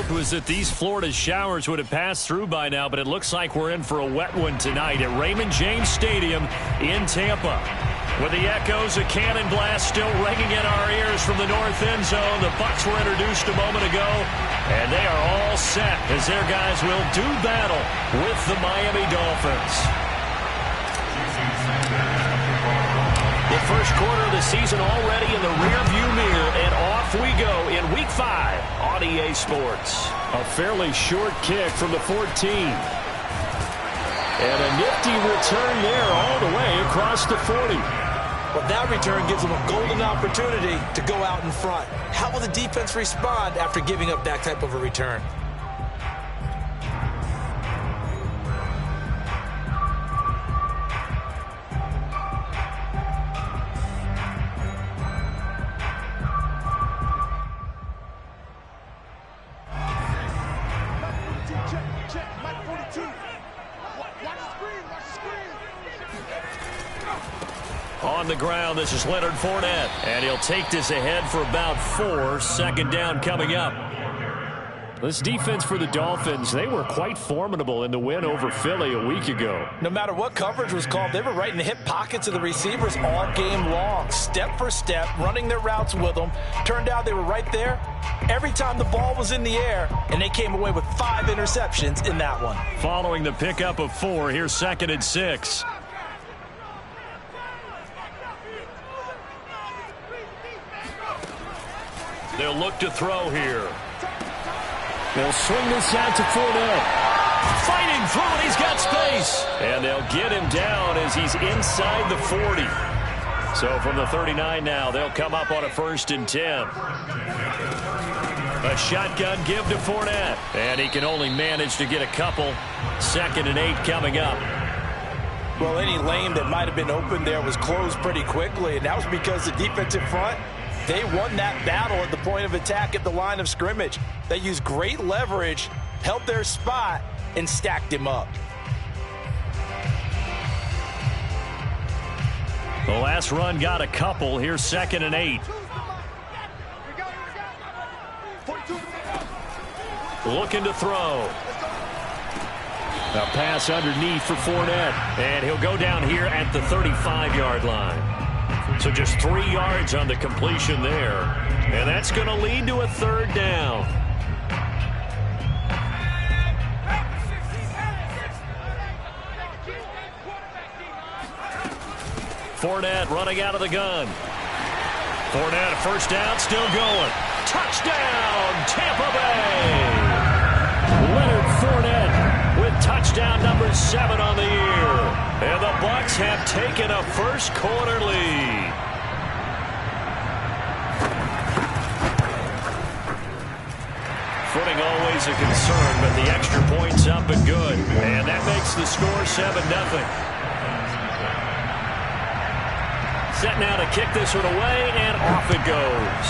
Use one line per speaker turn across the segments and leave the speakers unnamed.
hope was that these Florida showers would have passed through by now, but it looks like we're in for a wet one tonight at Raymond James Stadium in Tampa. With the echoes of cannon blast still ringing in our ears from the north end zone, the Bucs were introduced a moment ago, and they are all set as their guys will do battle with the Miami Dolphins. The first quarter of the season already in the rearview mirror, and off we go in Week 5 on EA Sports.
A fairly short kick from the 14. And a nifty return there all the way across the 40.
Well, that return gives them a golden opportunity to go out in front. How will the defense respond after giving up that type of a return?
On the ground, this is Leonard Fournette, and he'll take this ahead for about 4. Second down coming up. This defense for the Dolphins, they were quite formidable in the win over Philly a week ago.
No matter what coverage was called, they were right in the hip pockets of the receivers all game long, step for step, running their routes with them. Turned out they were right there every time the ball was in the air, and they came away with 5 interceptions in that one.
Following the pickup of 4, here's 2nd and 6. They'll look to throw here.
They'll swing this out to Fournette.
Fighting through it, he's got space. And they'll get him down as he's inside the 40. So from the 39 now, they'll come up on a 1st and 10. A shotgun give to Fournette. And he can only manage to get a couple. 2nd and 8 coming up.
Well, any lane that might have been open there was closed pretty quickly, and that was because the defensive front, they won that battle at the point of attack at the line of scrimmage. They used great leverage, held their spot, and stacked him up.
The last run got a couple. Here's 2nd and 8. Looking to throw.
A pass underneath for Fournette.
And he'll go down here at the 35-yard line. So just 3 yards on the completion there. And that's going to lead to a 3rd down. Fournette running out of the gun. Fournette, a 1st down, still going. Touchdown, Tampa Bay!
Leonard Fournette
with touchdown number 7 on the year. And the Bucs have taken a first quarter lead. Footing always a concern, but the extra point's up and good. And that makes the score 7-0. Set now to kick this one away, and off it goes.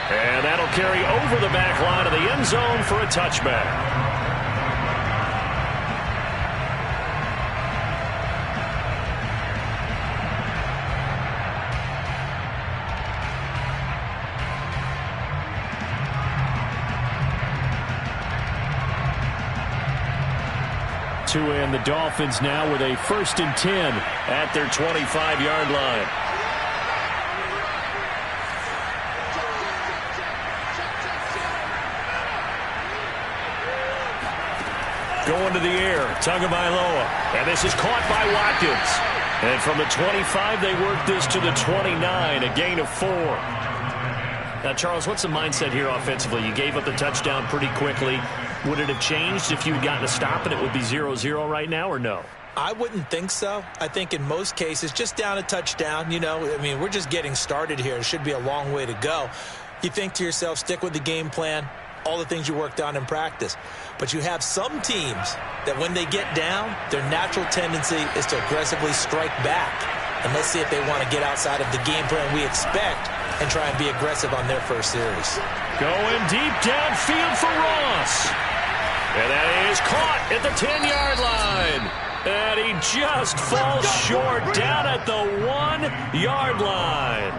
And that'll carry over the back line of the end zone for a touchback. And the Dolphins now with a 1st and 10 at their 25-yard line. Going to the air, Tagovailoa, and this is caught by Watkins. And from the 25, they work this to the 29, a gain of 4. Now, Charles, what's the mindset here offensively? You gave up the touchdown pretty quickly. Would it have changed if you had gotten a stop and it would be 0-0 right now, or no?
I wouldn't think so. I think in most cases, just down a touchdown, you know, I mean, we're just getting started here. It should be a long way to go. You think to yourself, stick with the game plan, all the things you worked on in practice. But you have some teams that when they get down, their natural tendency is to aggressively strike back. And let's see if they want to get outside of the game plan we expect and try and be aggressive on their first series.
Going deep downfield for Ross. And that is caught at the 10-yard line. And he just falls short down at the 1-yard line.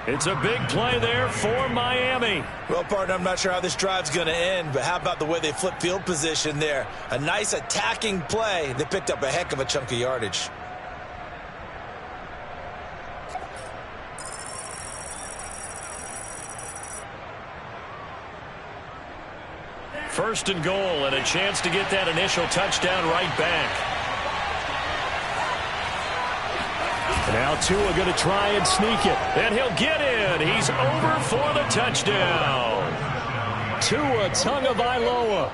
It's a big play there for Miami.
Well, partner, I'm not sure how this drive's going to end, but how about the way they flip field position there? A nice attacking play. They picked up a heck of a chunk of yardage.
First and goal, and a chance to get that initial touchdown right back.
Now Tua going to try and sneak it.
And he'll get in. He's over for the touchdown.
Tua Tagovailoa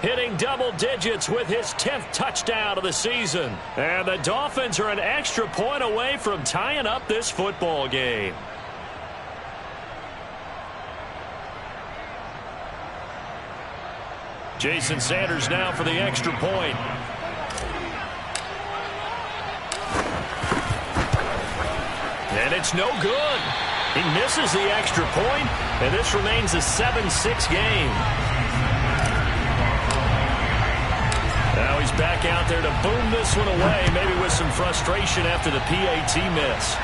hitting double digits with his 10th touchdown of the season. And the Dolphins are an extra point away from tying up this football game. Jason Sanders now for the extra point. And it's no good. He misses the extra point, and this remains a 7-6 game. Now he's back out there to boom this one away, maybe with some frustration after the PAT miss.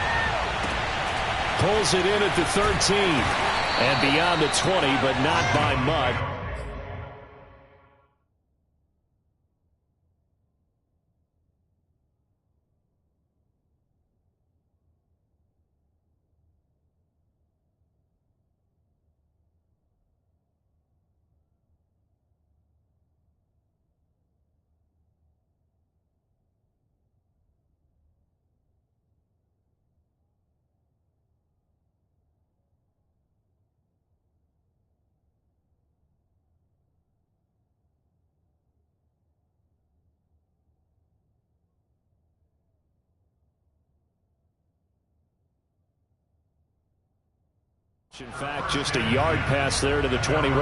pulls it in at the 13.
And beyond the 20, but not by much.
In fact, just a yard pass there to the 21.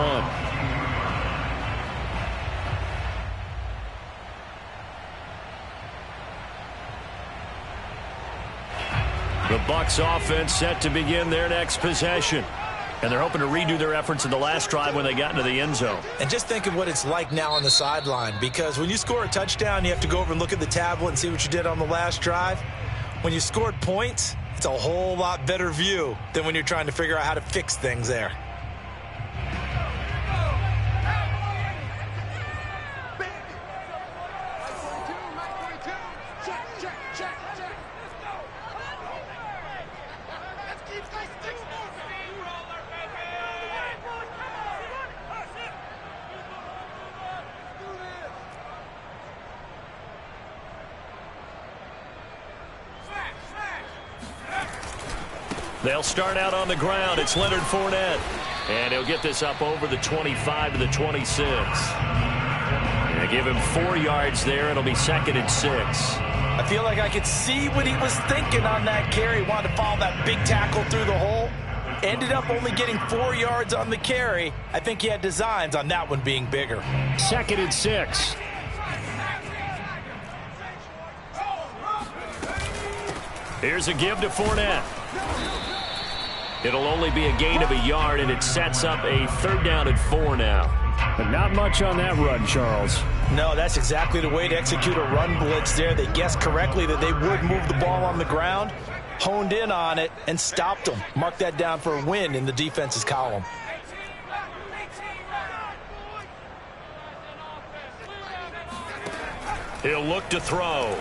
The Bucs offense set to begin their next possession. And they're hoping to redo their efforts in the last drive when they got into the end zone.
And just think of what it's like now on the sideline, because when you score a touchdown, you have to go over and look at the tablet and see what you did on the last drive. When you scored points, it's a whole lot better view than when you're trying to figure out how to fix things there.
They'll start out on the ground. It's Leonard Fournette. And he'll get this up over the 25 to the 26. And give him 4 yards there. It'll be 2nd and 6.
I feel like I could see what he was thinking on that carry. He wanted to follow that big tackle through the hole. Ended up only getting 4 yards on the carry. I think he had designs on that one being bigger.
2nd and 6.
Here's a give to Fournette. It'll only be a gain of a yard, and it sets up a 3rd down and 4 now.
But not much on that run, Charles.
No, that's exactly the way to execute a run blitz there. They guessed correctly that they would move the ball on the ground, honed in on it, and stopped them. Mark that down for a win in the defense's column.
He'll look to throw.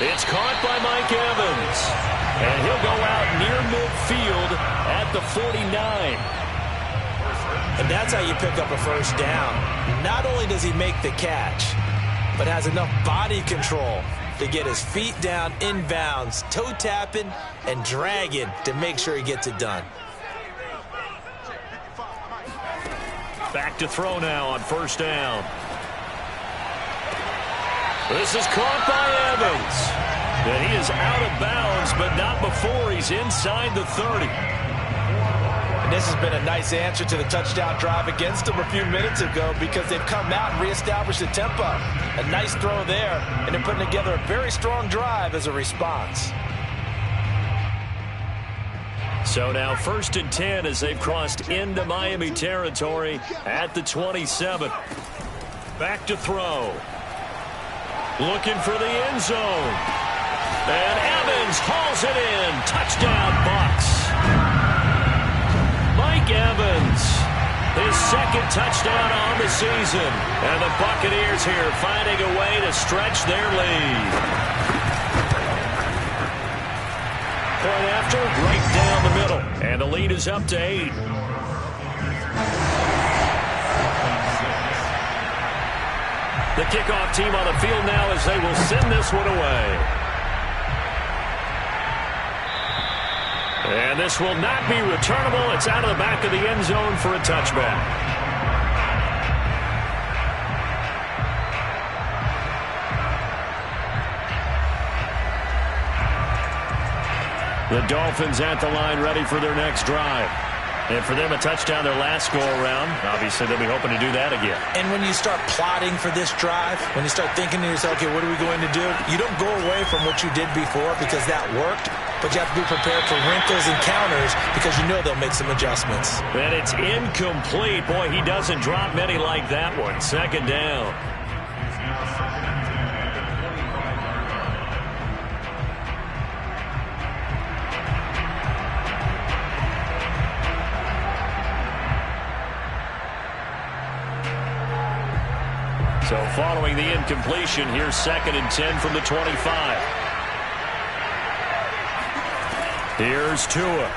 It's caught by Mike Evans. And he'll go out near midfield at the 49.
And that's how you pick up a first down. Not only does he make the catch, but has enough body control to get his feet down inbounds, toe tapping and dragging to make sure he gets it done.
Back to throw now on 1st down. This is caught by Evans. And he is out of bounds, but not before he's inside the 30.
And this has been a nice answer to the touchdown drive against them a few minutes ago, because they've come out and reestablished the tempo. A nice throw there, and they're putting together a very strong drive as a response.
So now 1st and 10 as they've crossed into Miami territory at the 27. Back to throw. Looking for the end zone. And Evans hauls it in. Touchdown, Bucs. Mike Evans, his second touchdown on the season. And the Buccaneers here finding a way to stretch their lead. Point after, right down the middle. And the lead is up to 8. The kickoff team on the field now as they will send this one away. And this will not be returnable. It's out of the back of the end zone for a touchback. The Dolphins at the line ready for their next drive. And for them, a touchdown their last go-around. Obviously, they'll be hoping to do that again.
And when you start plotting for this drive, when you start thinking to yourself, okay, what are we going to do? You don't go away from what you did before because that worked, but you have to be prepared for wrinkles and counters because you know they'll make some adjustments.
And it's incomplete. Boy, he doesn't drop many like that one. Second down. So following the incompletion, here's 2nd and 10 from the 25. Here's Tua.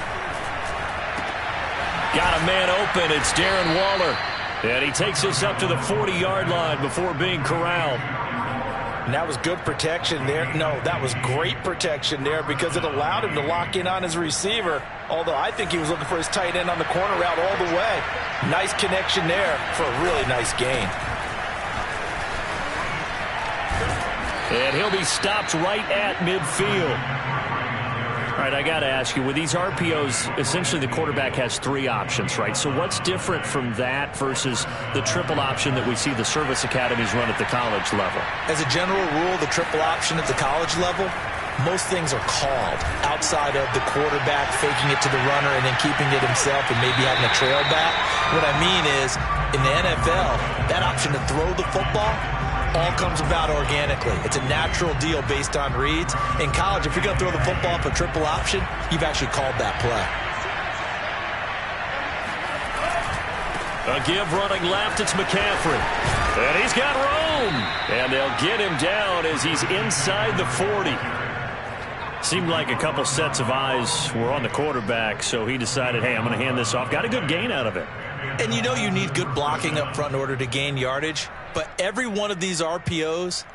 Got a man open. It's Darren Waller. And he takes us up to the 40-yard line before being corralled.
And that was good protection there. No, that was great protection there because it allowed him to lock in on his receiver. Although I think he was looking for his tight end on the corner route all the way. Nice connection there for a really nice gain.
And he'll be stopped right at midfield. All right, I got to ask you, with these RPOs, essentially the quarterback has 3 options, right? So what's different from that versus the triple option that we see the service academies run at the college level?
As a general rule, the triple option at the college level, most things are called outside of the quarterback faking it to the runner and then keeping it himself and maybe having a trail back. What I mean is, in the NFL, that option to throw the football all comes about organically. It's a natural deal based on reads. In college, if you're going to throw the football for triple option, you've actually called that play.
A give running left, it's McCaffrey. And he's got room. And they'll get him down as he's inside the 40. Seemed like a couple sets of eyes were on the quarterback, so he decided, hey, I'm going to hand this off. Got a good gain out of it.
And you know you need good blocking up front in order to gain yardage. But every one of these RPOs,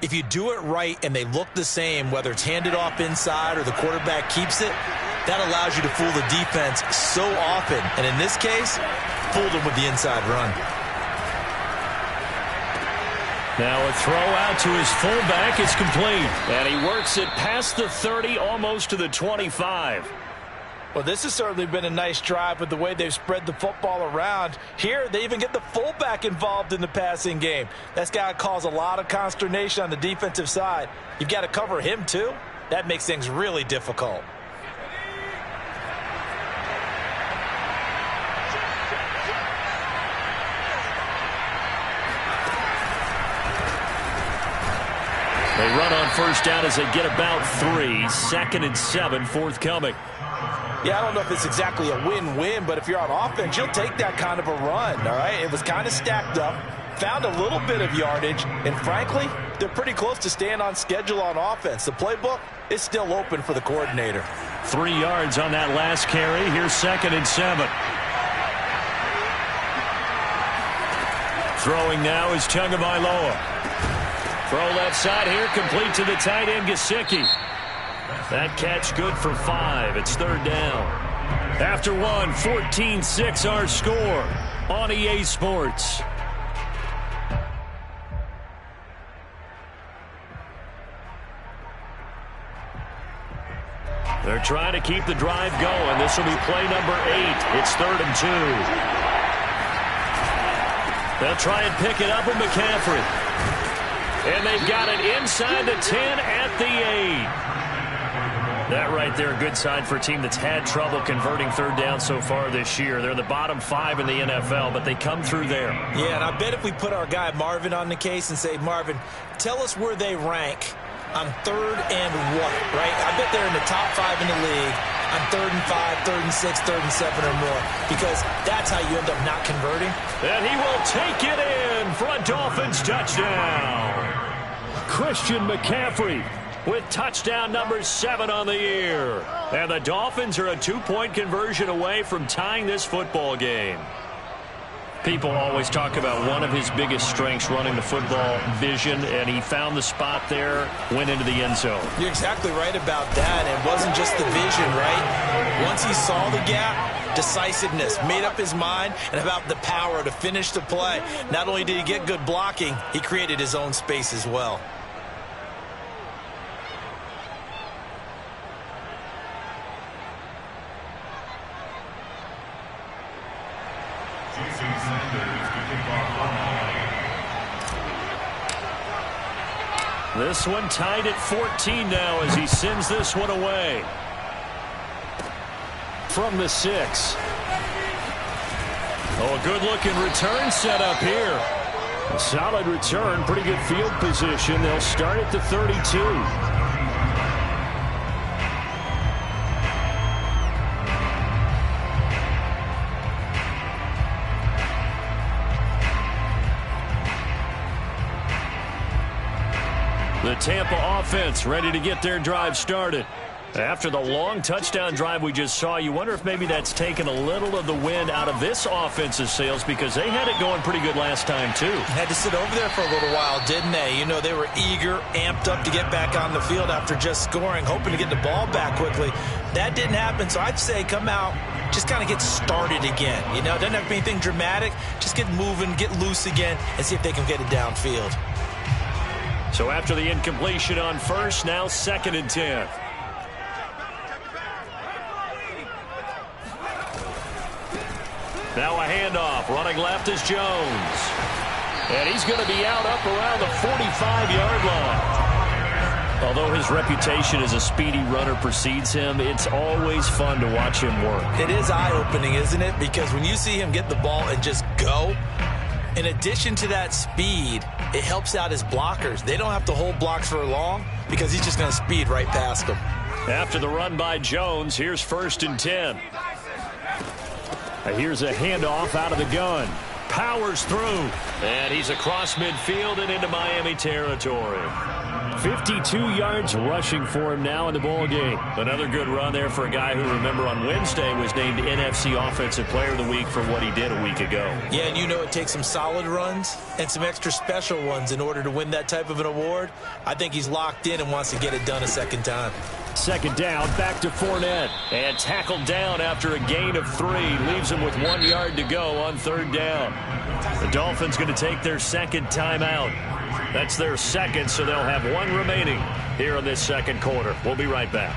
if you do it right and they look the same, whether it's handed off inside or the quarterback keeps it, that allows you to fool the defense so often. And in this case, fooled them with the inside run.
Now a throw out to his fullback. It's complete. And he works it past the 30, almost to the 25.
Well, this has certainly been a nice drive with the way they've spread the football around. Here, they even get the fullback involved in the passing game. That's got to cause a lot of consternation on the defensive side. You've got to cover him, too. That makes things really difficult.
They run on first down as they get about 3. 2nd and 7 forthcoming.
Yeah, I don't know if it's exactly a win-win, but if you're on offense, you'll take that kind of a run, all right? It was kind of stacked up, found a little bit of yardage, and frankly, they're pretty close to staying on schedule on offense. The playbook is still open for the coordinator.
3 yards on that last carry. Here's 2nd and 7. Throwing now is Tagovailoa. Throw left side here, complete to the tight end, Gesicki. That catch good for 5. It's 3rd down. After 1, 14-6 our score on EA Sports. They're trying to keep the drive going. This will be play number 8. It's 3rd and 2. They'll try and pick it up with McCaffrey. And they've got it inside the 10 at the 8. That right there, a good sign for a team that's had trouble converting 3rd down so far this year. They're in the bottom 5 in the NFL, but they come through there.
Yeah, and I bet if we put our guy Marvin on the case and say, Marvin, tell us where they rank on 3rd and 1, right? I bet they're in the top 5 in the league on 3rd and 5, 3rd and 6, 3rd and 7 or more, because that's how you end up not converting.
And he will take it in for a Dolphins touchdown. Christian McCaffrey with touchdown number 7 on the year. And the Dolphins are a 2-point conversion away from tying this football game. People always talk about one of his biggest strengths, running the football, vision, and he found the spot there, went into the end zone.
You're exactly right about that. It wasn't just the vision, right? Once he saw the gap, decisiveness, made up his mind, and about the power to finish the play. Not only did he get good blocking, he created his own space as well.
This one tied at 14 now as he sends this one away. From the 6. Oh, a good-looking return set up here. A solid return, pretty good field position. They'll start at the 32. The Tampa offense ready to get their drive started. After the long touchdown drive we just saw, you wonder if maybe that's taken a little of the wind out of this offensive sails, because they had it going pretty good last time too.
Had to sit over there for a little while, didn't they? You know, they were eager, amped up to get back on the field after just scoring, hoping to get the ball back quickly. That didn't happen, so I'd say come out, just kind of get started again. You know, doesn't have to be anything dramatic. Just get moving, get loose again, and see if they can get it downfield.
So after the incompletion on first, now 2nd and 10. Now a handoff. Running left is Jones. And he's going to be out up around the 45-yard line. Although his reputation as a speedy runner precedes him, it's always fun to watch him work.
It is eye-opening, isn't it? Because when you see him get the ball and just go, in addition to that speed, it helps out his blockers. They don't have to hold blocks for long because he's just going to speed right past them.
After the run by Jones, here's 1st and 10. Here's a handoff out of the gun. Powers through. And he's across midfield and into Miami territory. 52 yards rushing for him now in the ball game. Another good run there for a guy who, remember, on Wednesday was named NFC Offensive Player of the Week for what he did a week ago.
Yeah, and you know it takes some solid runs and some extra special ones in order to win that type of an award. I think he's locked in and wants to get it done a second time.
2nd down, back to Fournette. And tackled down after a gain of 3. Leaves him with 1 yard to go on 3rd down. The Dolphins going to take their 2nd timeout. That's their 2nd, so they'll have 1 remaining here in this 2nd quarter. We'll be right back.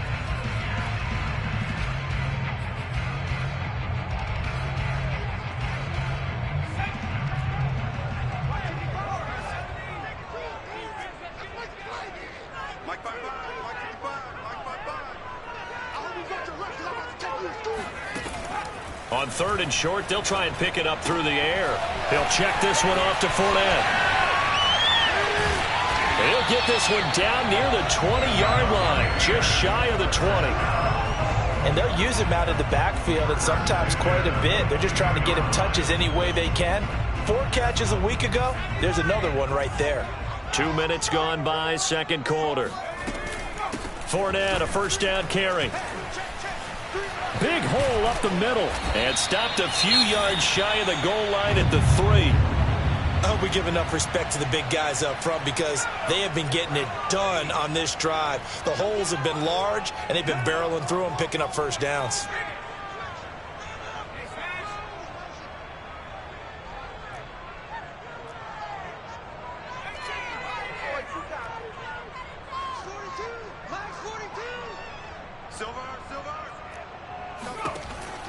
On 3rd and short, they'll try and pick it up through the air. They'll check this one off to Fournette. He'll get this one down near the 20-yard line, just shy of the 20.
And they'll use him out of the backfield, and sometimes quite a bit. They're just trying to get him touches any way they can. 4 catches a week ago. There's another one right there.
2 minutes gone by, 2nd quarter. Fournette, a 1st down carry. Big hole up the middle. And stopped a few yards shy of the goal line at the 3.
I hope we give enough respect to the big guys up front, because they have been getting it done on this drive. The holes have been large, and they've been barreling through them, picking up 1st downs.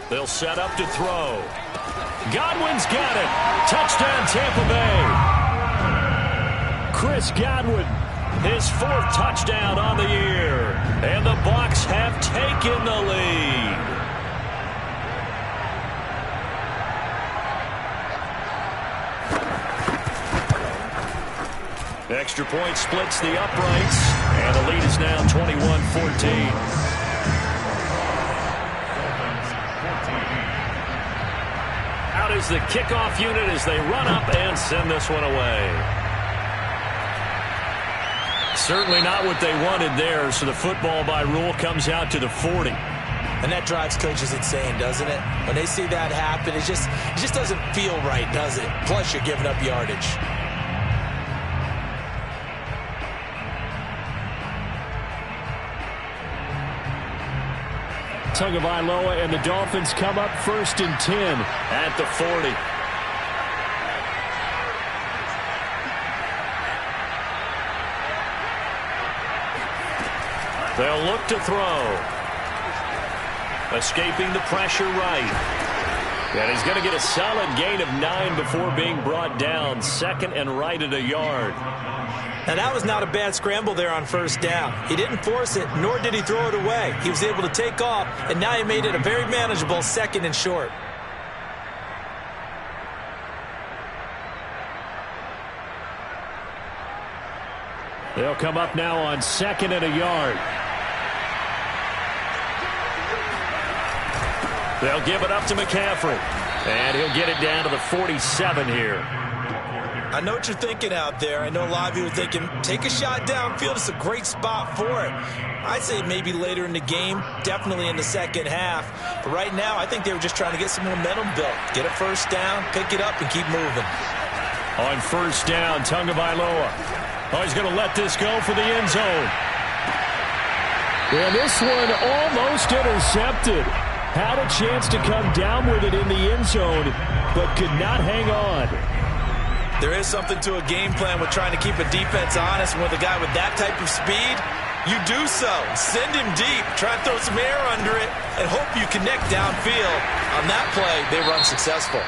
They'll set up to throw. Godwin's got it. Touchdown, Tampa Bay. Chris Godwin, his 4th touchdown on the year. And the Bucs have taken the lead. extra point splits the uprights, and the lead is now 21-14. Out is the kickoff unit as they run up and send this one away. Certainly not what they wanted there, so the football by rule comes out to the 40.
And that drives coaches insane, doesn't it? When they see that happen, it just doesn't feel right, does it? Plus, you're giving up yardage.
Tagovailoa and the Dolphins come up 1st and 10
at the 40. They'll look to throw. Escaping the pressure right. And he's going to get a solid gain of 9 before being brought down. 2nd and right at a yard.
Now, that was not a bad scramble there on 1st down. He didn't force it, nor did he throw it away. He was able to take off, and now he made it a very manageable 2nd and short.
They'll come up now on 2nd and a yard.
They'll give it up to McCaffrey. And he'll get it down to the 47 here.
I know what you're thinking out there. I know a lot of you are thinking, take a shot downfield. It's a great spot for it. I'd say maybe later in the game, definitely in the second half. But right now, I think they were just trying to get some momentum built. Get a 1st down, pick it up, and keep moving.
On 1st down, Tagovailoa. Oh, he's going to let this go for the end zone.
And this one almost intercepted. Had a chance to come down with it in the end zone, but could not hang on.
There is something to a game plan with trying to keep a defense honest. And with a guy with that type of speed, you do so. Send him deep. Try to throw some air under it and hope you connect downfield. On that play, they run successful.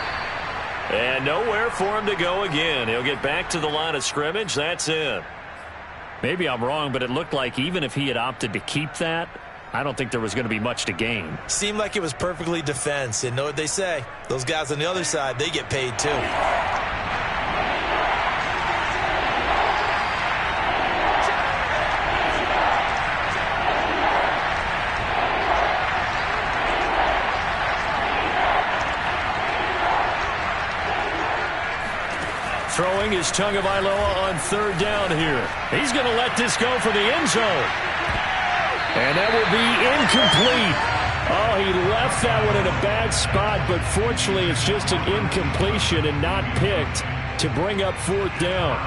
And nowhere for him to go again. He'll get back to the line of scrimmage. That's it. Maybe I'm wrong, but it looked like even if he had opted to keep that, I don't think there was going to be much to gain.
Seemed like it was perfectly defense. And know what they say? Those guys on the other side, they get paid too.
Throwing is Tagovailoa on 3rd down here. He's going to let this go for the end zone.
And that will be incomplete. Oh, he left that one in a bad spot, but fortunately it's just an incompletion and not picked to bring up 4th down.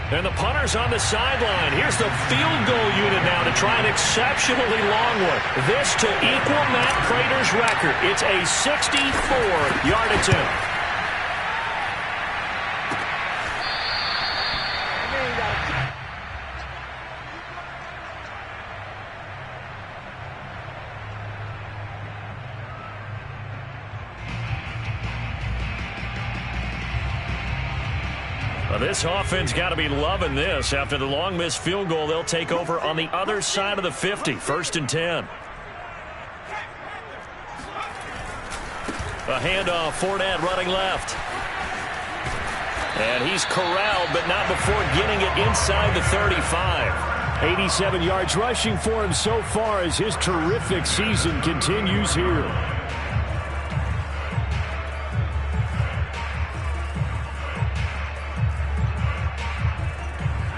And the punter's on the sideline. Here's the field goal unit now to try an exceptionally long one. This to equal Matt Prater's record. It's a 64-yard attempt. This offense got to be loving this. After the long missed field goal, they'll take over on the other side of the 50. 1st and 10. A handoff, Fournette running left. And he's corralled, but not before getting it inside the 35.
87 yards rushing for him so far as his terrific season continues here.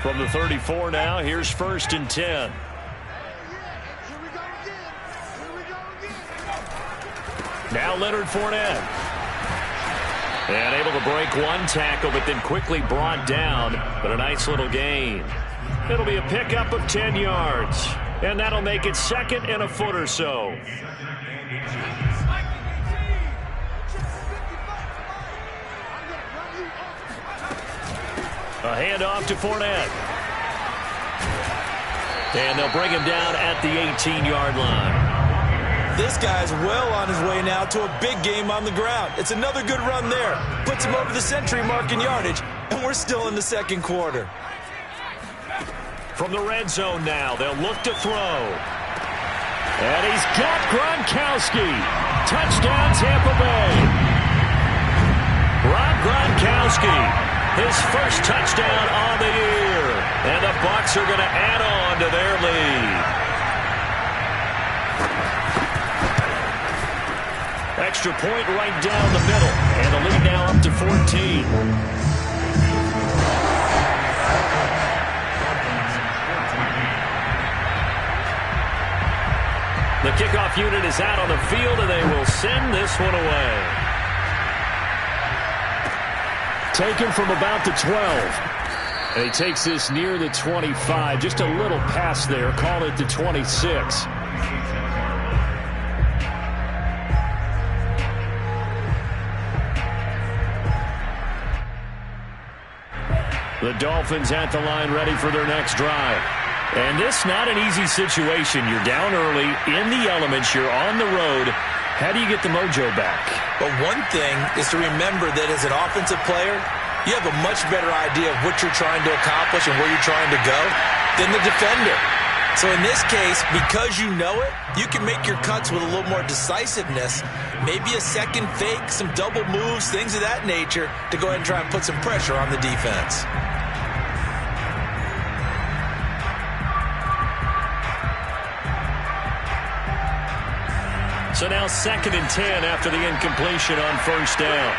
From the 34 now, here's 1st and 10. Now Leonard Fournette. And able to break one tackle, but then quickly brought down. But a nice little gain. It'll be a pickup of 10 yards. And that'll make it 2nd and a foot or so. A handoff to Fournette. And they'll bring him down at the 18-yard line.
This guy's well on his way now to a big game on the ground. It's another good run there. Puts him over the century mark in yardage, and we're still in the 2nd quarter.
From the red zone now, they'll look to throw. And he's got Gronkowski. Touchdown, Tampa Bay. Rob Gronkowski, his first touchdown on the year. And the Bucs are going to add on to their lead. Extra point right down the middle. And the lead now up to 14. The kickoff unit is out on the field, and they will send this one away.
Taken from about the 12. And he takes this near the 25. Just a little pass there. Call it the 26.
The Dolphins at the line ready for their next drive. And this not an easy situation. You're down early, in the elements, you're on the road. How do you get the mojo back?
Well, one thing is to remember that as an offensive player, you have a much better idea of what you're trying to accomplish and where you're trying to go than the defender. So in this case, because you know it, you can make your cuts with a little more decisiveness, maybe a second fake, some double moves, things of that nature, to go ahead and try and put some pressure on the defense.
So now 2nd and 10 after the incompletion on first down.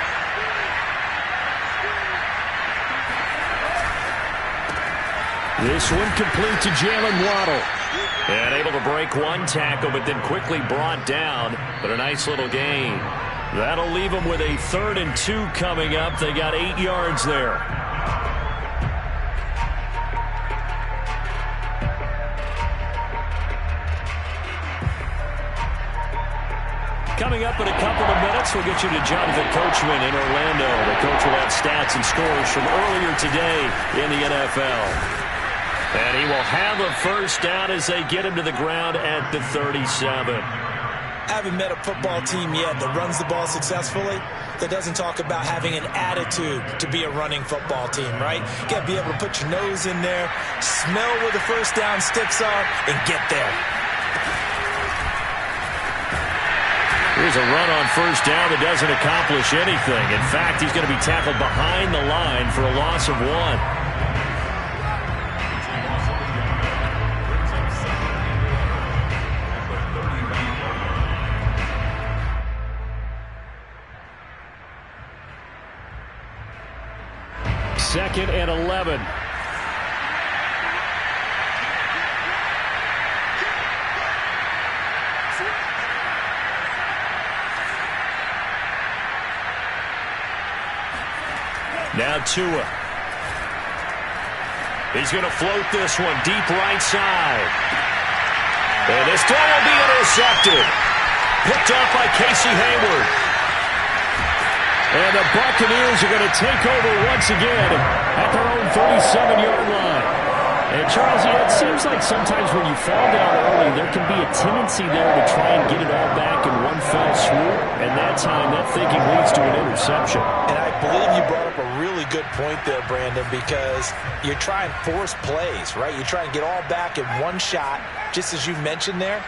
This one complete to Jalen Waddle.
And able to break one tackle, but then quickly brought down. But a nice little gain. That'll leave them with a 3rd and 2 coming up. They got 8 yards there. Coming up in a couple of minutes, we'll get you to Jonathan Coachman in Orlando. The coach will have stats and scores from earlier today in the NFL. And he will have a first down as they get him to the ground at the 37.
I haven't met a football team yet that runs the ball successfully that doesn't talk about having an attitude to be a running football team, right? You got to be able to put your nose in there, smell where the first down sticks are, and get there.
Here's a run on first down that doesn't accomplish anything. In fact, he's going to be tackled behind the line for a loss of 1.
Second and 11.
Now Tua. He's going to float this one deep right side. And this throw will be intercepted. Picked off by Casey Hayward.
And the Buccaneers are going to take over once again at their own 37-yard line. And, Charles, it seems like sometimes when you fall down early, there can be a tendency there to try and get it all back in one fell swoop. And that time, that thinking leads to an interception.
And I believe you brought up a really good point there, Brandon, because you try and force plays, right? You try and get all back in one shot, just as you mentioned there.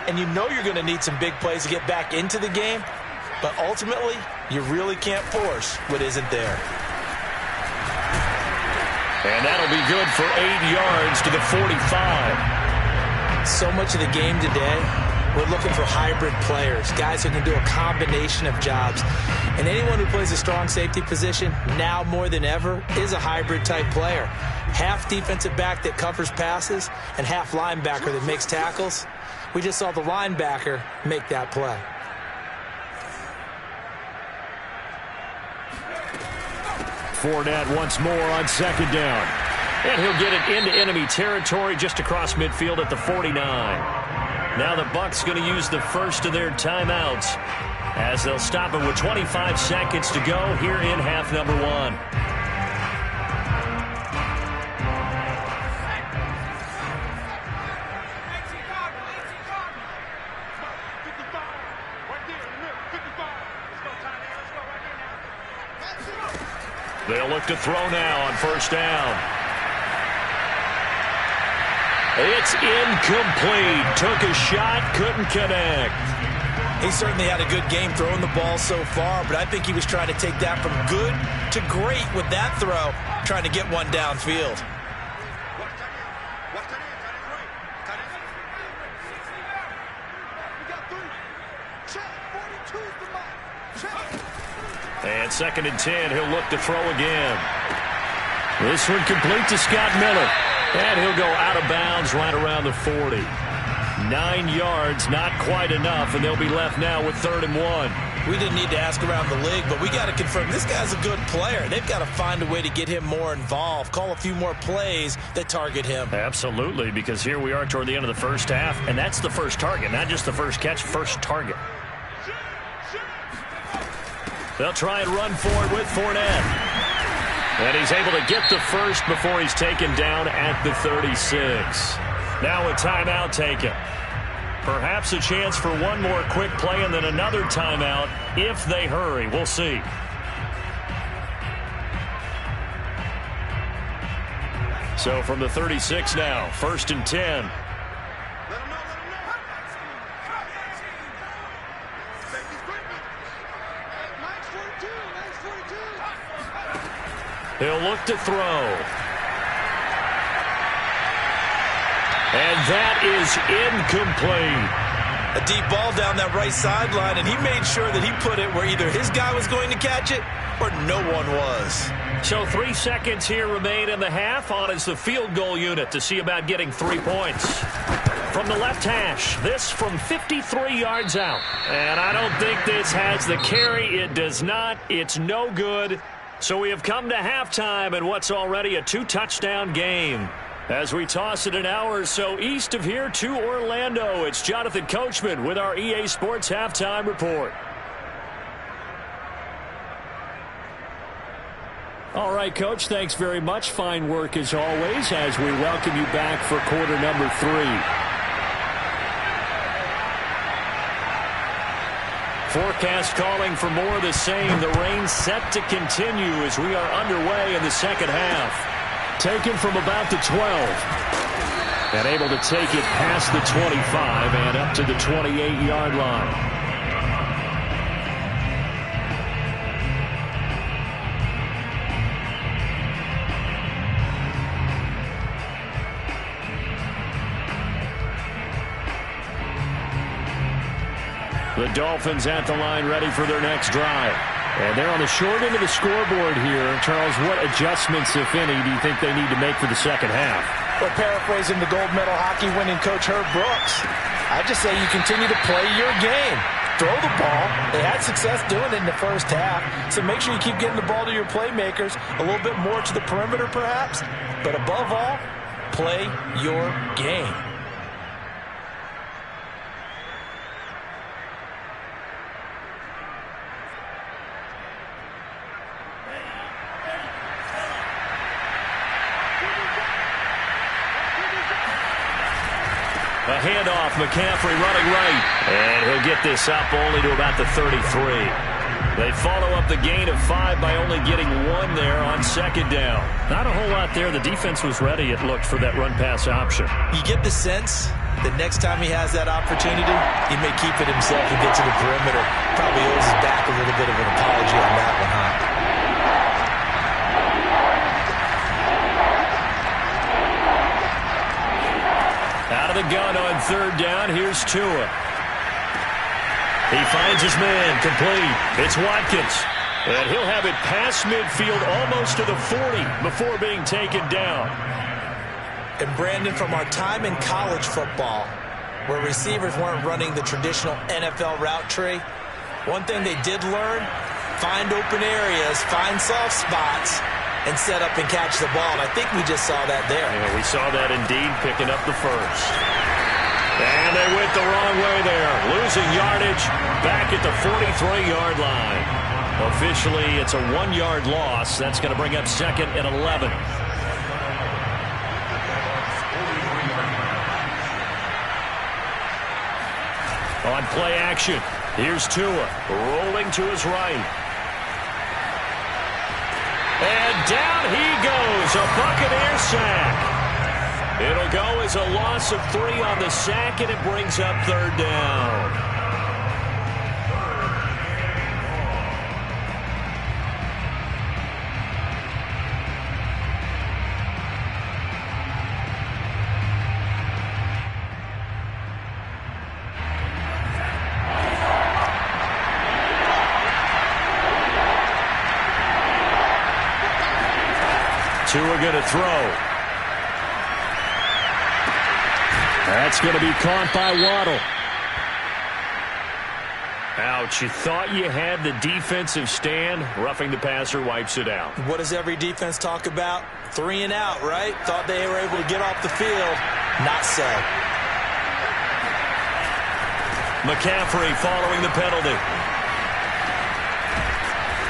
And you know you're going to need some big plays to get back into the game. But ultimately, you really can't force what isn't there.
And that'll be good for 8 yards to the 45.
So much of the game today, we're looking for hybrid players, guys who can do a combination of jobs. And anyone who plays a strong safety position, now more than ever, is a hybrid type player. Half defensive back that covers passes and half linebacker that makes tackles. We just saw the linebacker make that play.
Fournette once more on second down. And he'll get it into enemy territory just across midfield at the 49. Now the Bucs going to use the first of their timeouts as they'll stop it with 25 seconds to go here in half number 1. They'll look to throw now on first down. It's incomplete. Took a shot, couldn't connect.
He certainly had a good game throwing the ball so far, but I think he was trying to take that from good to great with that throw, trying to get one downfield.
And 2nd and 10, he'll look to throw again. This one complete to Scott Miller. And he'll go out of bounds right around the 40. 9 yards, not quite enough, and they'll be left now with 3rd and 1.
We didn't need to ask around the league, but we got to confirm this guy's a good player. They've got to find a way to get him more involved, call a few more plays that target him.
Absolutely, because here we are toward the end of the first half, and that's the first target, not just the first catch, first target. They'll try and run forward with Fournette. And he's able to get the first before he's taken down at the 36. Now a timeout taken. Perhaps a chance for one more quick play and then another timeout if they hurry. We'll see. So from the 36 now, 1st and 10. He'll look to throw. And that is incomplete.
A deep ball down that right sideline, and he made sure that he put it where either his guy was going to catch it or no one was.
So 3 seconds here remain in the half. On is the field goal unit to see about getting 3 points. From the left hash, this from 53 yards out. And I don't think this has the carry. It does not. It's no good. So we have come to halftime in what's already a 2-touchdown game. As we toss it an hour or so east of here to Orlando, it's Jonathan Coachman with our EA Sports Halftime Report. All right, Coach, thanks very much. Fine work as always as we welcome you back for quarter number 3. Forecast calling for more of the same. The rain set to continue as we are underway in the second half. Taken from about the 12. And able to take it past the 25 and up to the 28-yard line. The Dolphins at the line ready for their next drive. And they're on the short end of the scoreboard here. Charles, what adjustments, if any, do you think they need to make for the second half?
Well, paraphrasing the gold medal hockey winning coach Herb Brooks, I just say you continue to play your game. Throw the ball. They had success doing it in the first half. So make sure you keep getting the ball to your playmakers, a little bit more to the perimeter perhaps. But above all, play your game.
A handoff, McCaffrey running right. And he'll get this up only to about the 33. They follow up the gain of 5 by only getting 1 there on 2nd down. Not a whole lot there. The defense was ready, it looked, for that run-pass option.
You get the sense that next time he has that opportunity, he may keep it himself and get to the perimeter. Probably owes his back a little bit of an apology on that one, huh?
Out of the gun on 3rd down. Here's Tua. He finds his man complete. It's Watkins. And he'll have it past midfield almost to the 40 before being taken down.
And Brandon, from our time in college football, where receivers weren't running the traditional NFL route tree, one thing they did learn, find open areas, find soft spots, and set up and catch the ball. And I think we just saw that there.
Yeah, we saw that indeed, picking up the first. And they went the wrong way there. Losing yardage back at the 43-yard line. Officially, it's a 1-yard loss. That's going to bring up 2nd and 11. On play action, here's Tua rolling to his right. And down he goes, a Buccaneer sack. It'll go as a loss of 3 on the sack, and it brings up 3rd down. Tua going to throw.
That's going to be caught by Waddle.
Ouch, you thought you had the defensive stand. Roughing the passer wipes it out.
What does every defense talk about? 3 and out, right? Thought they were able to get off the field. Not so.
McCaffrey following the penalty.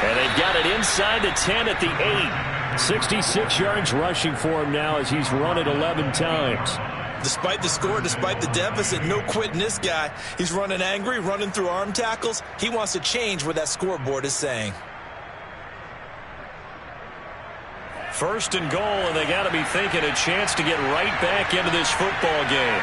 And they've got it inside the 10 at the 8.
66 yards rushing for him now as he's run it 11 times.
Despite the score, despite the deficit, no quitting this guy. He's running angry, running through arm tackles. He wants to change what that scoreboard is saying.
First and goal, and they got to be thinking a chance to get right back into this football game.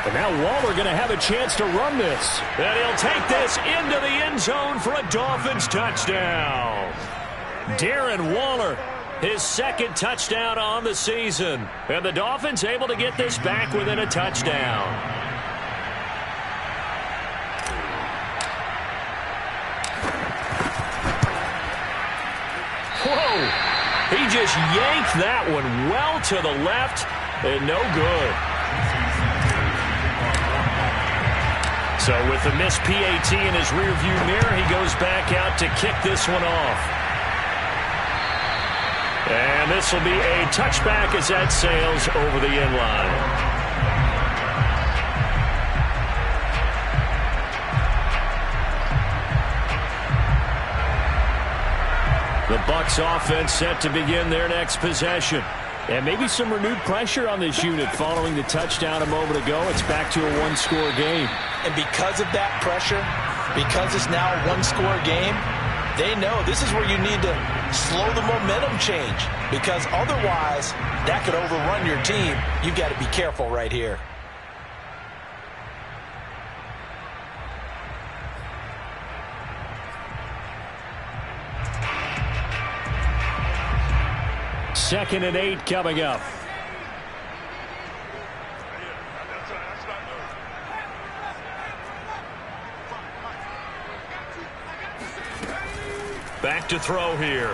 And now Waller going to have a chance to run this.
And he'll take this into the end zone for a Dolphins touchdown. Darren Waller, his second touchdown on the season. And the Dolphins able to get this back within a touchdown. Whoa! He just yanked that one well to the left and no good. So with the missed PAT in his rearview mirror, he goes back out to kick this one off. And this will be a touchback as that sails over the end line. The Bucs offense set to begin their next possession. And maybe some renewed pressure on this unit following the touchdown a moment ago. It's back to a one-score game.
And because of that pressure, because it's now a one-score game, they know this is where you need to slow the momentum change. Because otherwise, that could overrun your team. You've got to be careful right here.
Second and 8 coming up.
Back to throw here.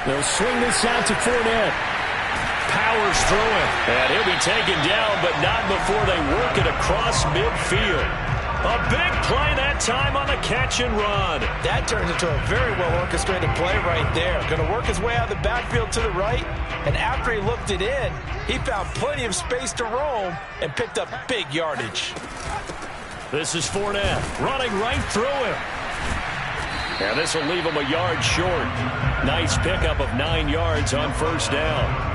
They'll swing this out to Fournette.
Powers through it. And he'll be taken down, but not before they work it across midfield. A big play that time on the catch and run.
That turns into a very well-orchestrated play right there. Going to work his way out of the backfield to the right. And after he looked it in, he found plenty of space to roam and picked up big yardage.
This is Fournette running right through him. And this will leave him a yard short. Nice pickup of 9 yards on first down.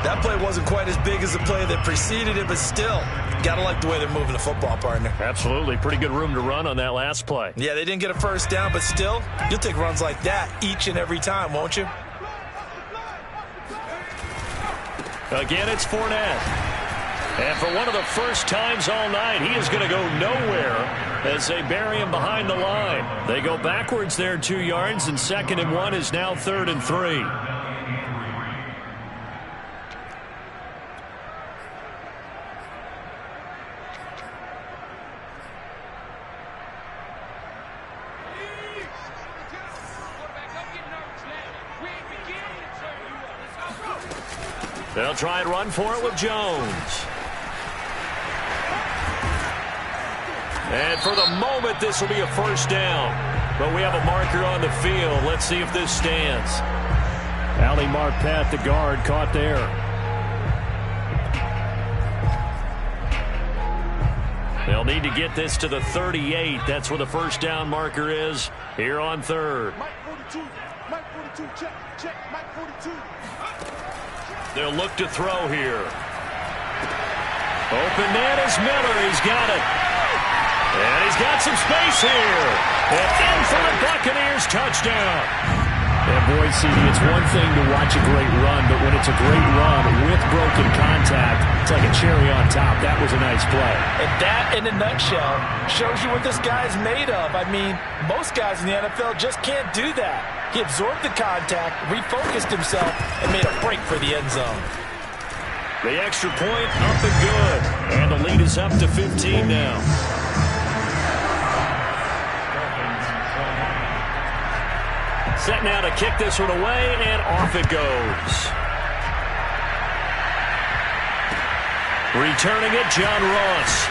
That play wasn't quite as big as the play that preceded it, but still, got to like the way they're moving the football, partner.
Absolutely. Pretty good room to run on that last play.
Yeah, they didn't get a first down, but still, you'll take runs like that each and every time, won't you?
Again, it's Fournette. And for one of the first times all night, he is going to go nowhere as they bury him behind the line. They go backwards there 2 yards, and 2nd and 1 is now 3rd and 3. They'll try and run for it with Jones. And for the moment, this will be a first down. But we have a marker on the field. Let's see if this stands.
Ali Marpet, the guard, caught there.
They'll need to get this to the 38. That's where the first down marker is here on 3rd.
Mike 42. Mike 42. Check. Check. Mike 42.
They'll look to throw here. Open man is Miller. He's got it. And he's got some space here. And in for the Buccaneers touchdown.
And boy, CD, it's one thing to watch a great run, but when it's a great run with broken contact, it's like a cherry on top. That was a nice play.
And that, in a nutshell, shows you what this guy's made of. I mean, most guys in the NFL just can't do that. He absorbed the contact, refocused himself, and made a break for the end zone.
The extra point up and good. And the lead is up to 15 now. Set now to kick this one away, and off it goes. Returning it, John Ross.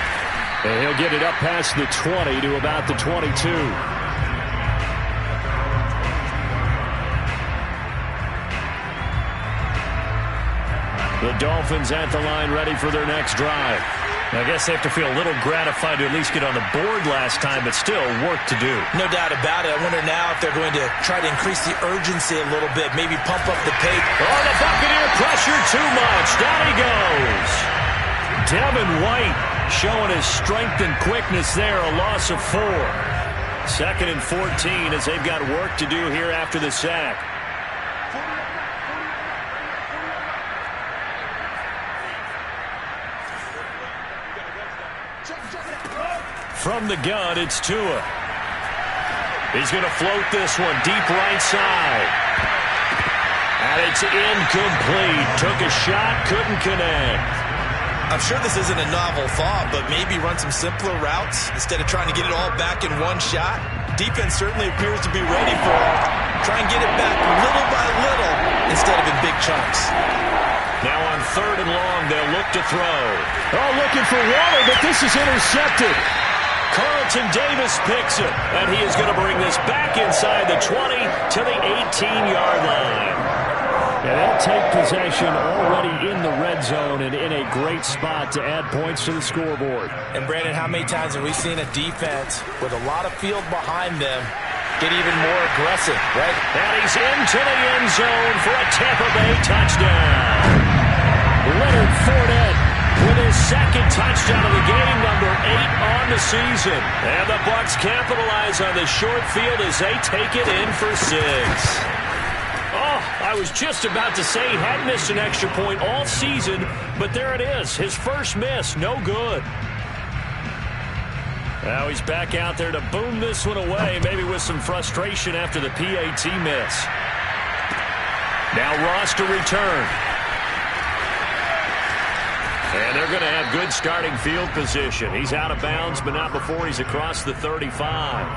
And he'll get it up past the 20 to about the 22.
The Dolphins at the line, ready for their next drive. I guess they have to feel a little gratified to at least get on the board last time, but still work to do.
No doubt about it. I wonder now if they're going to try to increase the urgency a little bit, maybe pump up the pace.
Oh, the Buccaneer pressure too much. Down he goes. Devin White showing his strength and quickness there, a loss of 4. 2nd and 14 as they've got work to do here after the sack. From the gun, it's Tua. He's going to float this one deep right side. And it's incomplete. Took a shot, couldn't connect.
I'm sure this isn't a novel thought, but maybe run some simpler routes instead of trying to get it all back in one shot. Defense certainly appears to be ready for it. Try and get it back little by little instead of in big chunks.
Now on 3rd and long, they'll look to throw.
Oh, looking for Waller, but this is intercepted.
Carlton Davis picks it, and he is going to bring this back inside the 20 to the 18-yard line.
And they'll take possession already in the red zone and in a great spot to add points to the scoreboard.
And, Brandon, how many times have we seen a defense with a lot of field behind them get even more aggressive, right?
And he's into the end zone for a Tampa Bay touchdown.
Leonard Fournette
with his 2nd touchdown of the game, number 8 on the season. And the Bucs capitalize on the short field as they take it in for 6. Oh, I was just about to say he hadn't missed an extra point all season, but there it is. His first miss, no good. Now he's back out there to boom this one away, maybe with some frustration after the PAT miss. Now Ross to return. And they're going to have good starting field position. He's out of bounds, but not before he's across the 35.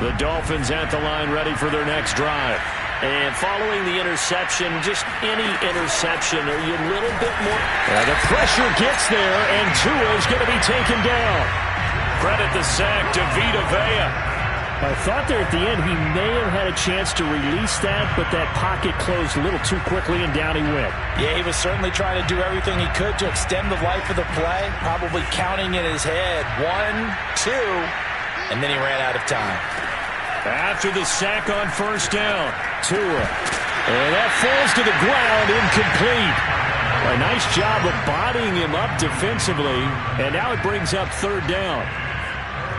The Dolphins at the line, ready for their next drive. And following the interception, just any interception, are you a little bit more...
the pressure gets there, and Tua is going to be taken down.
Credit the sack to Vita Vea.
I thought there at the end he may have had a chance to release that, but that pocket closed a little too quickly, and down he went.
Yeah, he was certainly trying to do everything he could to extend the life of the play, probably counting in his head 1, 2, and then he ran out of time.
After the sack on 1st down,
Tua. And that falls to the ground, incomplete. A nice job of bodying him up defensively, and now it brings up 3rd down.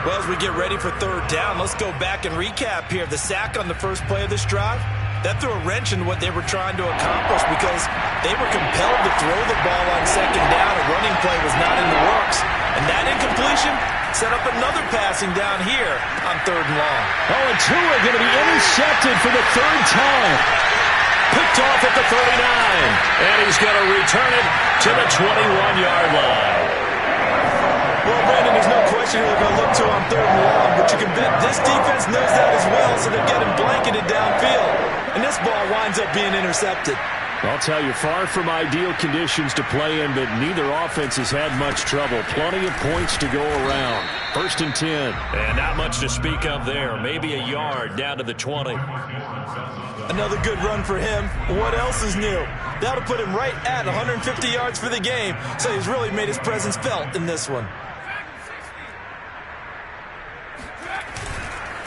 Well, as we get ready for 3rd down, let's go back and recap here. The sack on the first play of this drive, that threw a wrench in what they were trying to accomplish because they were compelled to throw the ball on 2nd down. A running play was not in the works. And that incompletion set up another passing down here on 3rd and long.
Oh, and Tua going to be intercepted for the 3rd time.
Picked off at the 39. And he's going to return it to the 21-yard line.
Well, Brandon, there's no question who they're going to look to on 3rd and long, but you can bet this defense knows that as well, so they're getting blanketed downfield. And this ball winds up being intercepted.
I'll tell you, far from ideal conditions to play in, but neither offense has had much trouble. Plenty of points to go around. 1st and 10.
And not much to speak of there. Maybe a yard down to the 20.
Another good run for him. What else is new? That'll put him right at 150 yards for the game, so he's really made his presence felt in this one.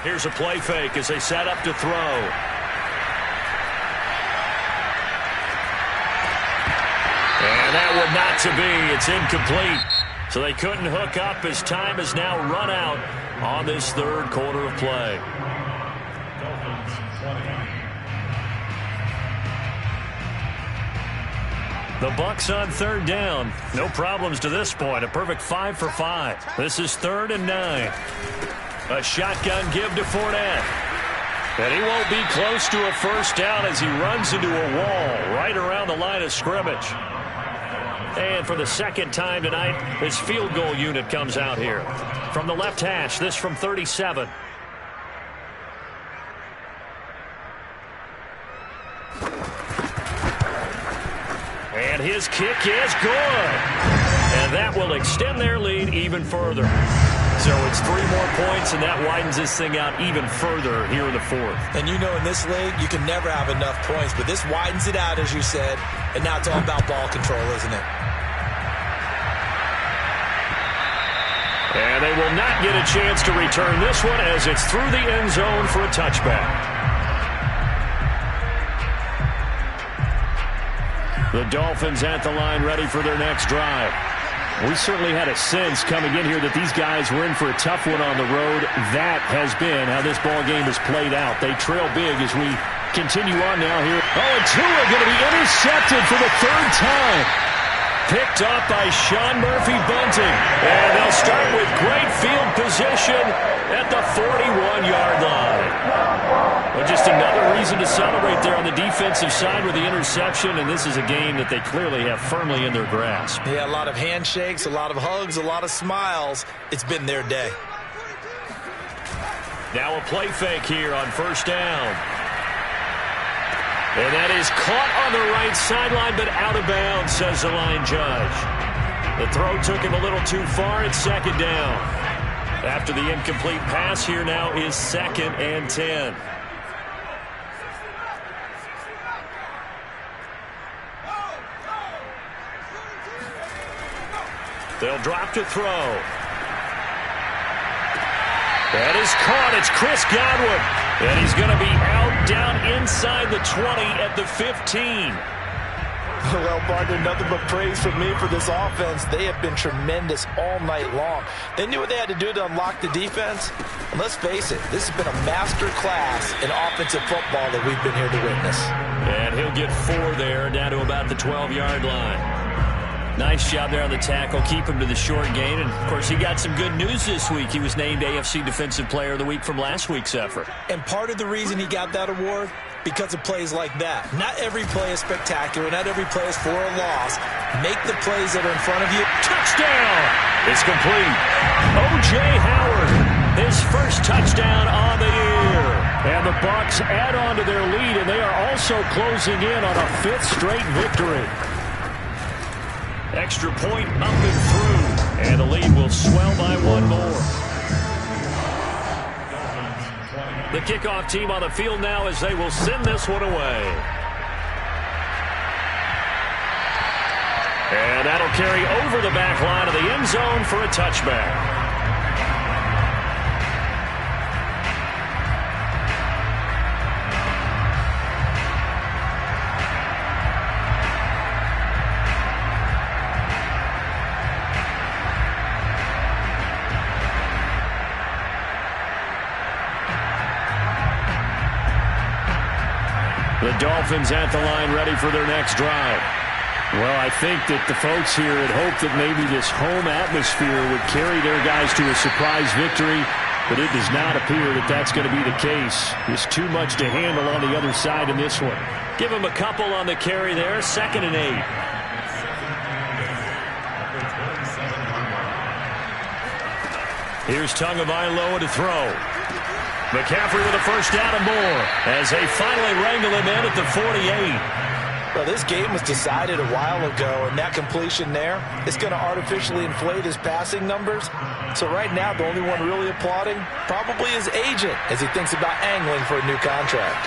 Here's a play fake as they set up to throw. And that one not to be. It's incomplete. So they couldn't hook up as time has now run out on this 3rd quarter of play. The Bucs on 3rd down. No problems to this point. A perfect 5 for 5. This is 3rd and 9. A shotgun give to Fournette. And he won't be close to a 1st down as he runs into a wall right around the line of scrimmage. And for the second time tonight, this field goal unit comes out here. From the left hash, this from 37. And his kick is good. And that will extend their lead even further. So it's 3 more points, and that widens this thing out even further here in the fourth.
And you know in this league, you can never have enough points, but this widens it out, as you said, and now it's all about ball control, isn't it?
And they will not get a chance to return this one as it's through the end zone for a touchback. The Dolphins at the line ready for their next drive. We certainly had a sense coming in here that these guys were in for a tough one on the road. That has been how this ball game has played out. They trail big as we continue on now here. Oh, and Tua going to be intercepted for the 3rd time. Picked up by Sean Murphy-Bunting. And they'll start with great field position at the 41-yard line. Well, just another reason to celebrate there on the defensive side with the interception, and this is a game that they clearly have firmly in their grasp.
Yeah, a lot of handshakes, a lot of hugs, a lot of smiles. It's been their day.
Now a play fake here on first down. And that is caught on the right sideline, but out of bounds, says the line judge. The throw took him a little too far. It's 2nd down. After the incomplete pass, here now is 2nd and 10. They'll drop to throw. That is caught. It's Chris Godwin. And he's going to be out down inside the 20 at the 15.
Well, partner, nothing but praise from me for this offense. They have been tremendous all night long. They knew what they had to do to unlock the defense. And let's face it, this has been a master class in offensive football that we've been here to witness.
And he'll get 4 there, down to about the 12-yard line. Nice job there on the tackle. Keep him to the short gain. And, of course, he got some good news this week. He was named AFC Defensive Player of the Week from last week's effort.
And part of the reason he got that award, because of plays like that. Not every play is spectacular. Not every play is for a loss. Make the plays that are in front of you.
Touchdown! It's complete. O.J. Howard, his first touchdown on the year. And the Bucs add on to their lead, and they are also closing in on a 5th straight victory. Extra point up and through. And the lead will swell by 1 more. The kickoff team on the field now as they will send this one away. And that'll carry over the back line of the end zone for a touchback. The Dolphins at the line ready for their next drive. Well, I think that the folks here had hoped that maybe this home atmosphere would carry their guys to a surprise victory, but it does not appear that that's going to be the case. There's too much to handle on the other side in this one. Give them a couple on the carry there, 2nd and 8. Here's Tagovailoa to throw. McCaffrey with a first down and more as they finally wrangle him in at the 48.
Well, this game was decided a while ago, and that completion there is going to artificially inflate his passing numbers. So right now, the only one really applauding probably his agent as he thinks about angling for a new contract.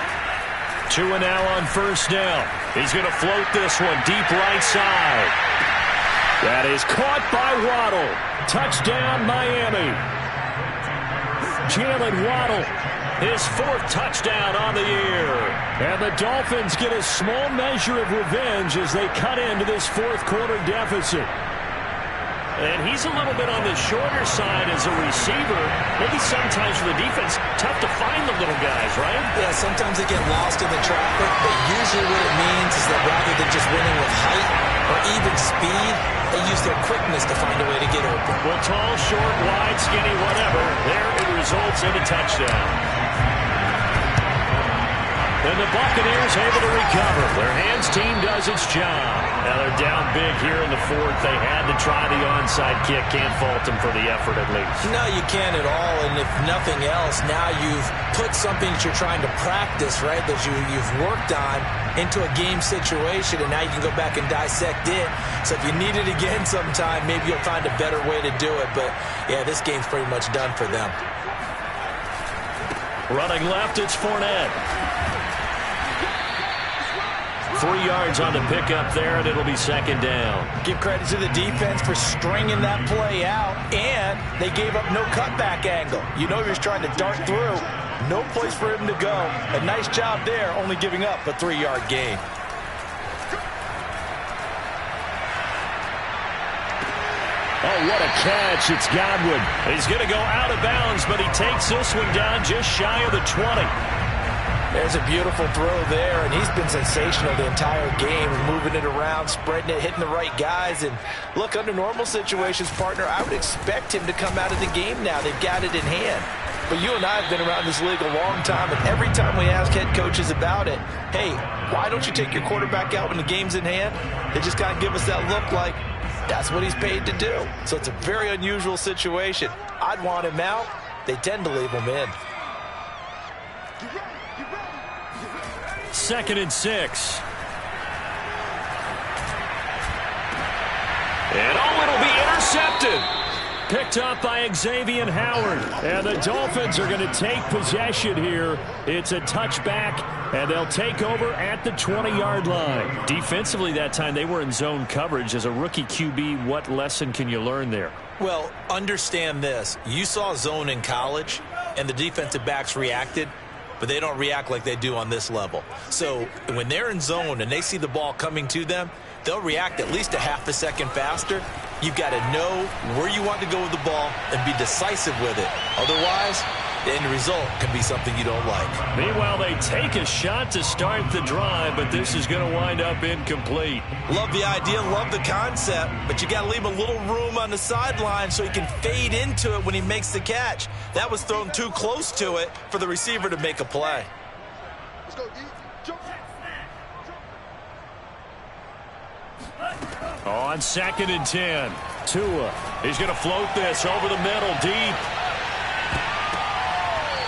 2 and now on first down. He's going to float this one deep right side. That is caught by Waddle. Touchdown, Miami. Jalen Waddle, his 4th touchdown on the year. And the Dolphins get a small measure of revenge as they cut into this 4th quarter deficit. And he's a little bit on the shorter side as a receiver. Maybe sometimes for the defense, tough to find the little guys, right?
Yeah, sometimes they get lost in the traffic, but usually what it means is that rather than just winning with height or even speed, they use their quickness to find a way to get open.
Well, tall, short, wide, skinny, whatever. There it results in a touchdown. And the Buccaneers able to recover. Their hands team does its job. Now they're down big here in the fourth. They had to try the onside kick. Can't fault them for the effort at least.
No, you can't at all. And if nothing else, now you've put something that you're trying to practice, right, that you've worked on into a game situation, and now you can go back and dissect it. So if you need it again sometime, maybe you'll find a better way to do it. But, yeah, this game's pretty much done for them.
Running left, it's Fournette. 3 yards on the pickup there, and it'll be second down.
Give credit to the defense for stringing that play out, and they gave up no cutback angle. You know he was trying to dart through. No place for him to go. A nice job there, only giving up a 3-yard gain.
Oh, what a catch. It's Godwin. He's going to go out of bounds, but he takes this one down just shy of the 20.
There's a beautiful throw there, and he's been sensational the entire game, moving it around, spreading it, hitting the right guys. And look, under normal situations, partner, I would expect him to come out of the game now. They've got it in hand. But you and I have been around this league a long time, and every time we ask head coaches about it, hey, why don't you take your quarterback out when the game's in hand? They just kind of give us that look like that's what he's paid to do. So it's a very unusual situation. I'd want him out. They tend to leave him in.
2nd and 6. And it'll be intercepted. Picked up by Xavier Howard. And the Dolphins are going to take possession here. It's a touchback, and they'll take over at the 20-yard line. Defensively that time, they were in zone coverage. As a rookie QB, what lesson can you learn there?
Well, understand this. You saw zone in college, and the defensive backs reacted, but they don't react like they do on this level. So when they're in zone and they see the ball coming to them, they'll react at least a half a second faster. You've got to know where you want to go with the ball and be decisive with it. Otherwise, the end result can be something you don't like.
Meanwhile, they take a shot to start the drive, but this is going to wind up incomplete.
Love the idea, love the concept, but you got to leave a little room on the sideline so he can fade into it when he makes the catch. That was thrown too close to it for the receiver to make a play.
Let's go, D. Jump.
On 2nd and 10, Tua. He's going to float this over the middle, deep.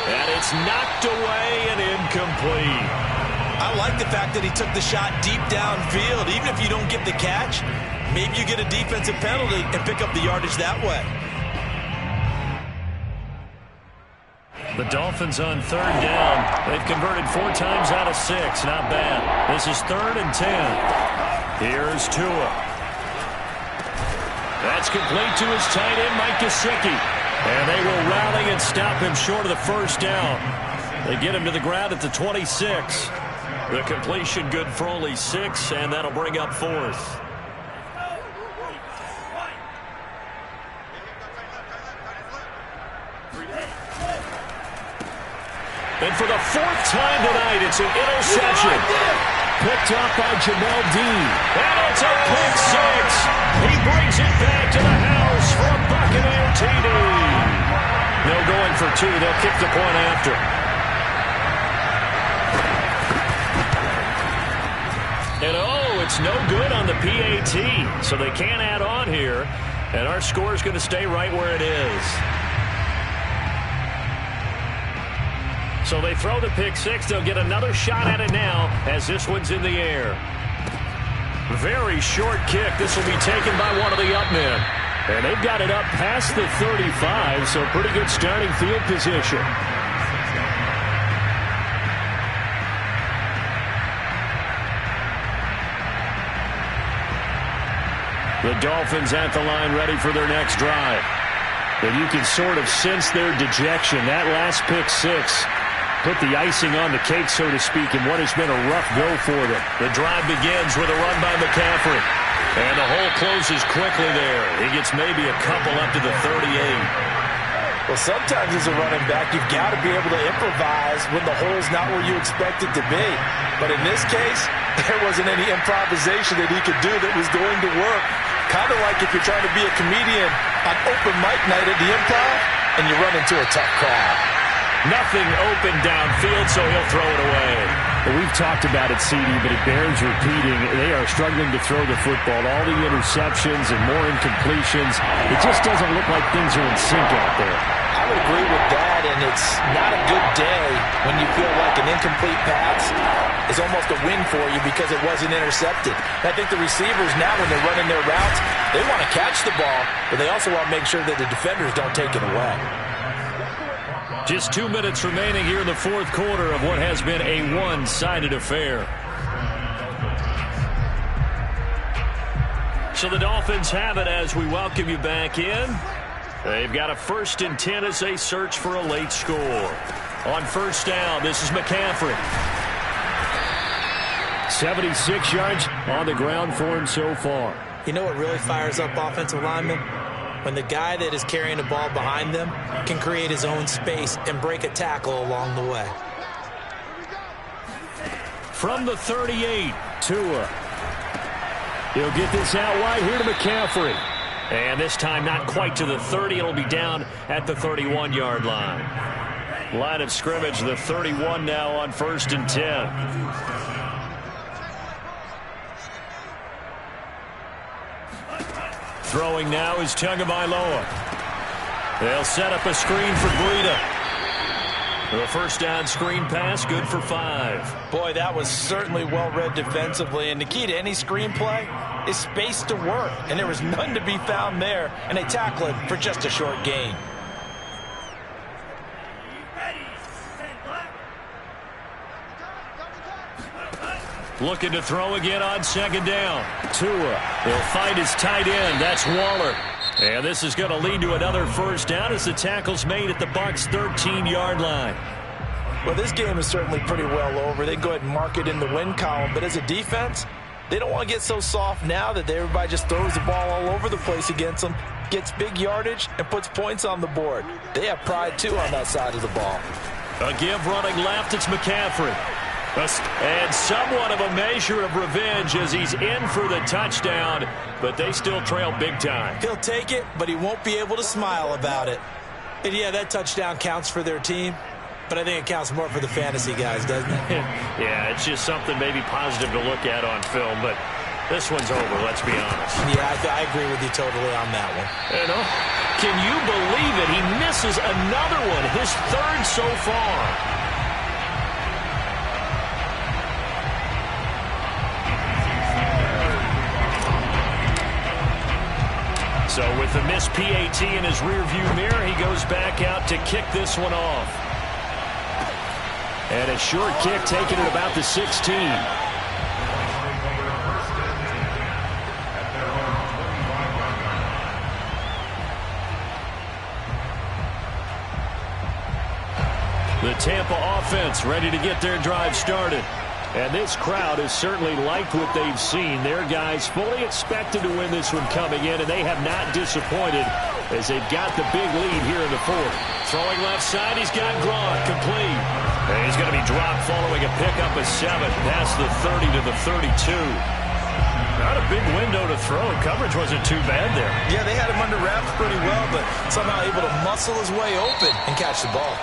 And it's knocked away and incomplete.
I like the fact that he took the shot deep downfield. Even if you don't get the catch, maybe you get a defensive penalty and pick up the yardage that way.
The Dolphins on 3rd down. They've converted 4 times out of 6. Not bad. This is 3rd and 10. Here's Tua. That's complete to his tight end, Mike Gesicki. And they will rally and stop him short of the first down. They get him to the ground at the 26. The completion good for only 6, and that'll bring up 4th. And for the 4th time tonight, it's an interception. Picked up by Jamel Dean. And it's a pick 6. He brings it back to the house for a Buccaneer TD. No going for 2. They'll kick the point after. And it's no good on the PAT. So they can't add on here. And our score is going to stay right where it is. So they throw the pick 6. They'll get another shot at it now as this one's in the air. Very short kick. This will be taken by one of the up men. And they've got it up past the 35, so pretty good starting field position. The Dolphins at the line ready for their next drive. And you can sort of sense their dejection. That last pick 6 put the icing on the cake, so to speak, in what has been a rough go for them. The drive begins with a run by McCaffrey. And the hole closes quickly there. He gets maybe a couple up to the 38.
Well, sometimes as a running back, you've got to be able to improvise when the hole's not where you expect it to be. But in this case, there wasn't any improvisation that he could do that was going to work. Kind of like if you're trying to be a comedian on open mic night at the Improv and you run into a tough crowd.
Nothing open downfield, so he'll throw it away.
We've talked about it, CD, but it bears repeating. They are struggling to throw the football. All the interceptions and more incompletions. It just doesn't look like things are in sync out there.
I would agree with that, and it's not a good day when you feel like an incomplete pass is almost a win for you because it wasn't intercepted. And I think the receivers now, when they're running their routes, they want to catch the ball, but they also want to make sure that the defenders don't take it away.
Just 2 minutes remaining here in the fourth quarter of what has been a one-sided affair. So the Dolphins have it as we welcome you back in. They've got a 1st and 10 as they search for a late score. On first down, this is McCaffrey.
76 yards on the ground for him so far.
You know what really fires up offensive linemen? When the guy that is carrying the ball behind them can create his own space and break a tackle along the way.
From the 38, Tua. He'll get this out wide here to McCaffrey.
And this time not quite to the 30. It'll be down at the 31-yard line. Line of scrimmage, the 31 now on 1st and 10. Throwing now is Tagovailoa. They'll set up a screen for Breida. The first down screen pass, good for 5.
Boy, that was certainly well-read defensively, and the key to any screen play is space to work, and there was none to be found there, and they tackle it for just a short gain.
Looking to throw again on 2nd down. Tua. He'll find his tight end. That's Waller. And this is going to lead to another first down as the tackle's made at the Bucs' 13-yard line.
Well, this game is certainly pretty well over. They go ahead and mark it in the win column. But as a defense, they don't want to get so soft now that everybody just throws the ball all over the place against them, gets big yardage, and puts points on the board. They have pride, too, on that side of the ball.
A give running left. It's McCaffrey. And somewhat of a measure of revenge as he's in for the touchdown, but they still trail big time.
He'll take it, but he won't be able to smile about it. And yeah, that touchdown counts for their team, but I think it counts more for the fantasy guys, doesn't it?
Yeah, it's just something maybe positive to look at on film, but this one's over, let's be honest.
Yeah, I agree with you totally on that one.
And can you believe it? He misses another one, his 3rd so far. So with the missed PAT in his rearview mirror, he goes back out to kick this one off.
And a short kick taken at about the 16.
The Tampa offense ready to get their drive started. And this crowd has certainly liked what they've seen. Their guys fully expected to win this one coming in, and they have not disappointed as they've got the big lead here in the 4th. Throwing left side, he's got Gronk complete. And he's going to be dropped following a pickup of 7 past the 30 to the 32. Not a big window to throw. Coverage wasn't too bad there.
Yeah, they had him under wraps pretty well, but somehow able to muscle his way open and catch the ball.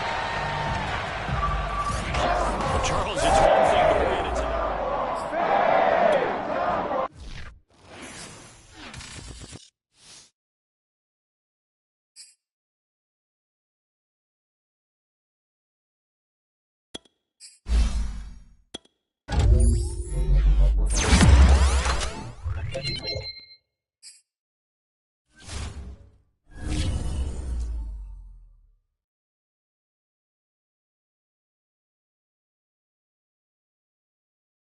Charles, it's one thing to win. It's